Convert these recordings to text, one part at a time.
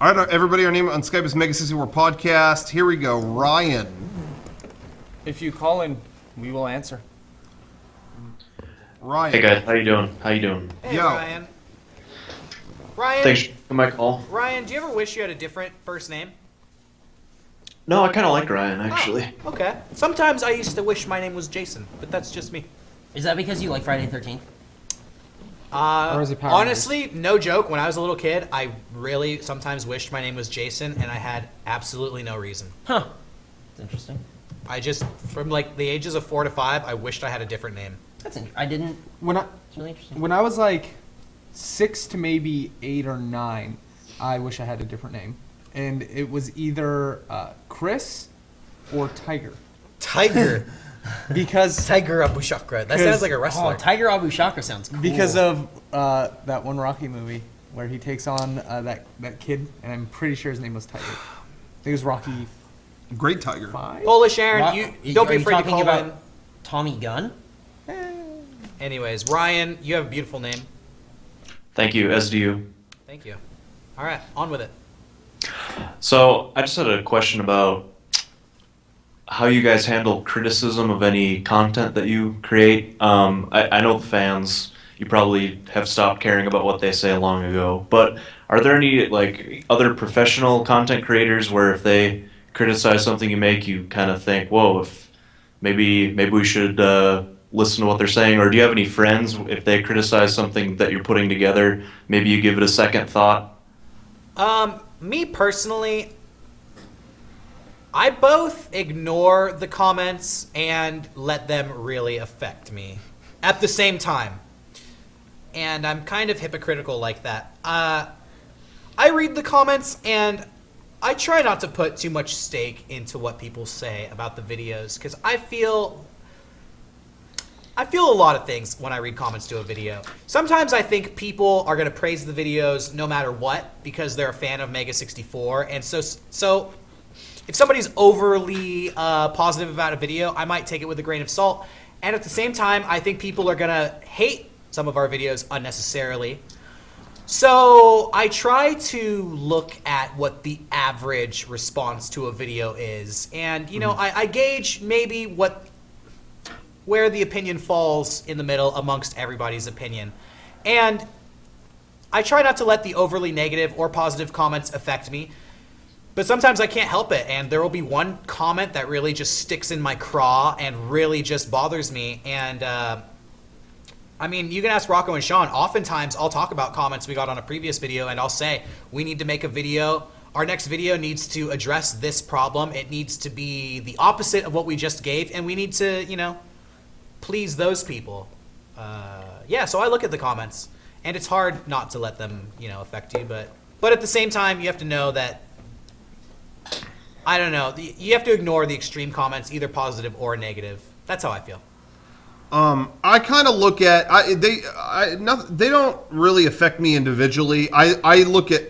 All right, everybody, our name on Skype is Mega64 Podcast. Here we go. Ryan. If you call in, we will answer. Ryan. Hey guys, how you doing? Hey, Yo. Ryan. Ryan. Thanks for my call. Ryan, do you ever wish you had a different first name? No, I kind of like Ryan actually. Oh, okay. Sometimes I used to wish my name was Jason, but that's just me. Is that because you like Friday the 13th? Or is it Power Honestly, no joke. When I was a little kid, I really sometimes wished my name was Jason, and I had absolutely no reason. Huh. That's interesting. I just, from like the ages of 4 to 5, I wished I had a different name. I didn't. It's really interesting. When I was like 6 to maybe 8 or 9, I wish I had a different name, and it was either Chris or Tiger. Tiger. Because Tiger Abu Shakra. That sounds like a wrestler. Oh, Tiger Abu Shaka sounds cool. because of that one Rocky movie where he takes on that kid, and I'm pretty sure his name was Tiger. I think it was Rocky Great Tiger. 5. Polish Aaron, you don't Are be you afraid to talking call about in. Tommy Gunn? Anyways, Ryan, you have a beautiful name. Thank you, as do you. Thank you. All right, on with it. So I just had a question about how you guys handle criticism of any content that you create. I know the fans, you probably have stopped caring about what they say long ago, but are there any like other professional content creators where if they criticize something you make, you kind of think, whoa, if maybe we should listen to what they're saying? Or do you have any friends, if they criticize something that you're putting together, maybe you give it a second thought? Me personally, I both ignore the comments and let them really affect me at the same time. And I'm kind of hypocritical like that. I read the comments and I try not to put too much stake into what people say about the videos, because I feel a lot of things when I read comments to a video. Sometimes I think people are going to praise the videos no matter what because they're a fan of Mega64, and so if somebody's overly positive about a video, I might take it with a grain of salt. And at the same time, I think people are going to hate some of our videos unnecessarily. So I try to look at what the average response to a video is. And, you know, I gauge maybe where the opinion falls in the middle amongst everybody's opinion. And I try not to let the overly negative or positive comments affect me. But sometimes I can't help it, and there will be one comment that really just sticks in my craw and really just bothers me. And I mean, you can ask Rocco and Sean. Oftentimes, I'll talk about comments we got on a previous video, and I'll say, we need to make a video. Our next video needs to address this problem. It needs to be the opposite of what we just gave, and we need to, you know, please those people. Yeah, so I look at the comments, and it's hard not to let them, you know, affect you. But at the same time, you have to know that, I don't know, you have to ignore the extreme comments, either positive or negative. That's how I feel. I kind of look at they don't really affect me individually. I look at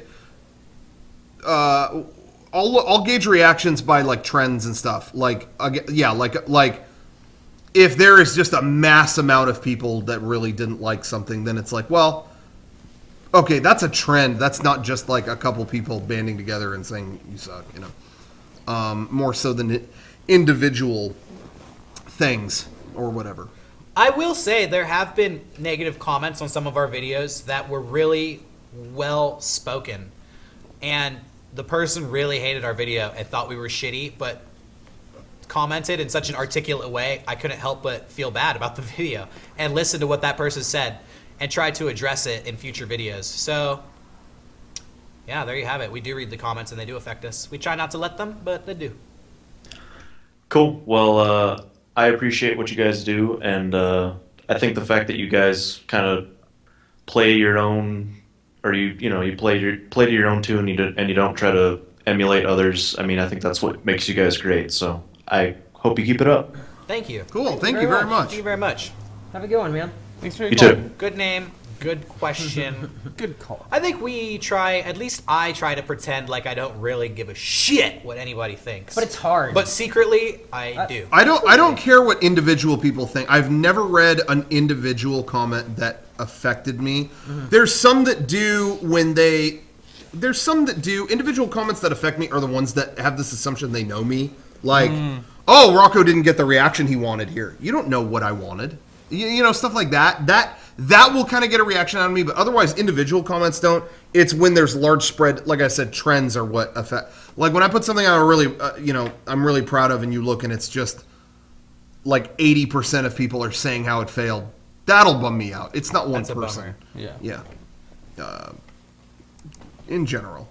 I'll gauge reactions by like trends and stuff. Like if there is just a mass amount of people that really didn't like something, then it's like, well, okay, that's a trend. That's not just like a couple people banding together and saying you suck, you know. More so than individual things or whatever. I will say there have been negative comments on some of our videos that were really well spoken, and the person really hated our video and thought we were shitty, but commented in such an articulate way, I couldn't help but feel bad about the video and listen to what that person said and try to address it in future videos. So yeah, there you have it. We do read the comments and they do affect us. We try not to let them, but they do. Cool. Well, I appreciate what you guys do, and I think the fact that you guys kind of play your own, or you play to your own tune, and you don't try to emulate others. I mean, I think that's what makes you guys great. So I hope you keep it up. Thank you. Cool. Thank you very much. Thank you very much. Have a good one, man. Thanks for your You call. too. Good name. Good question. Good call. I think we try, at least I try to pretend like I don't really give a shit what anybody thinks. But it's hard. But secretly, I do. I don't care what individual people think. I've never read an individual comment that affected me. There's some that do when they there's some that do. Individual comments that affect me are the ones that have this assumption they know me. Like, oh, Rocco didn't get the reaction he wanted here. You don't know what I wanted. You know, stuff like that. That will kind of get a reaction out of me, but otherwise individual comments don't. It's when there's large spread, like I said, trends are what affect. Like when I put something out I'm really proud of, and you look and it's just like 80% of people are saying how it failed. That'll bum me out. It's not one That's a person. bummer. Yeah. Yeah. In general.